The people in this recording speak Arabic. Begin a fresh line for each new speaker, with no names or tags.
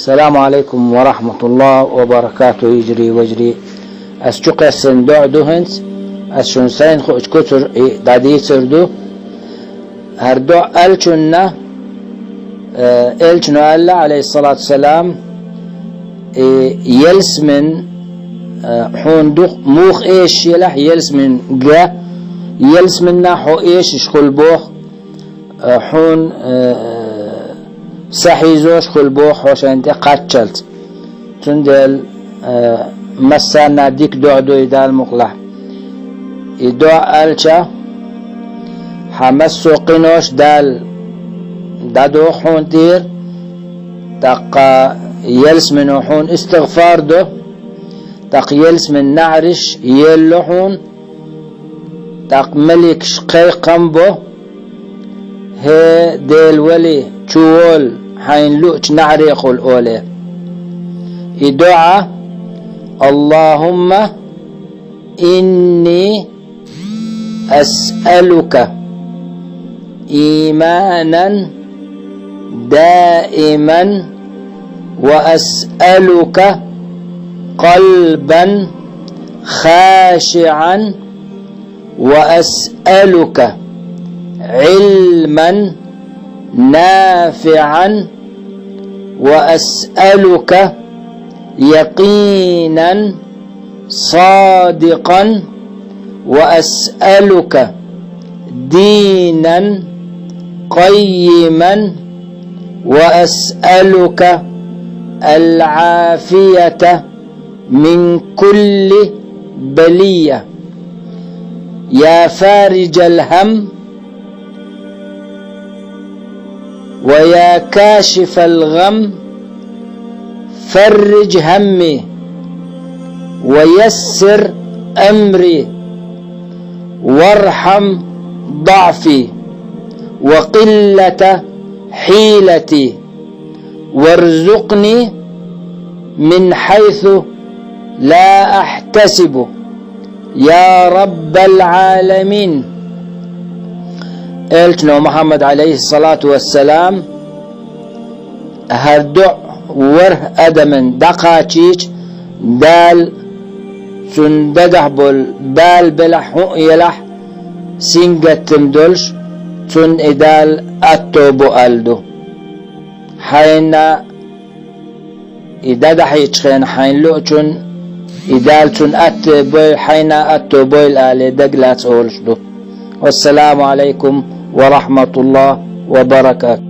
السلام عليكم ورحمة الله وبركاته. يجري وجري أسجق السندوع دهنت أسشنسين خوش كتر دادي سردو هردوع ألشنا ألشنا الله عليه الصلاة والسلام يلس من حون دوخ موخ إيش يلح يلس من جا يلس من نحو إيش شخل بوخ حون سحيزوش خل بوخ وشان انت قاتشلت تندل مسانا ديك دو يدال مقلح يدوع ألشا حمسو قنوش دال دادو حون تير تقا يلس من حون استغفار دو تق يلس من نعرش يلو حون تق ملك شقي قنبو هي ديل ولي شوول حين لؤج نعريق الأولى يدعى اللهم إني أسألك إيمانا دائما وأسألك قلبا خاشعا وأسألك علما نافعا وأسألك يقينا صادقا وأسألك دينا قيما وأسألك العافية من كل بلية يا فارج الهم ويا كاشف الغم فرج همي ويسر أمري وارحم ضعفي وقلة حيلتي وارزقني من حيث لا أحتسب يا رب العالمين. قلتنا محمد عليه الصلاة والسلام هردع وره أدمن دقاتيج دال سندقه بول بال بلحو يلح سنجت تمدلش تن إدال أتوبو ألدو حين إداد حيتشخين حين لؤتن إدال تن أتبوي حين أتوبو الآلي دقلات أولشدو. والسلام عليكم ورحمة الله وبركاته.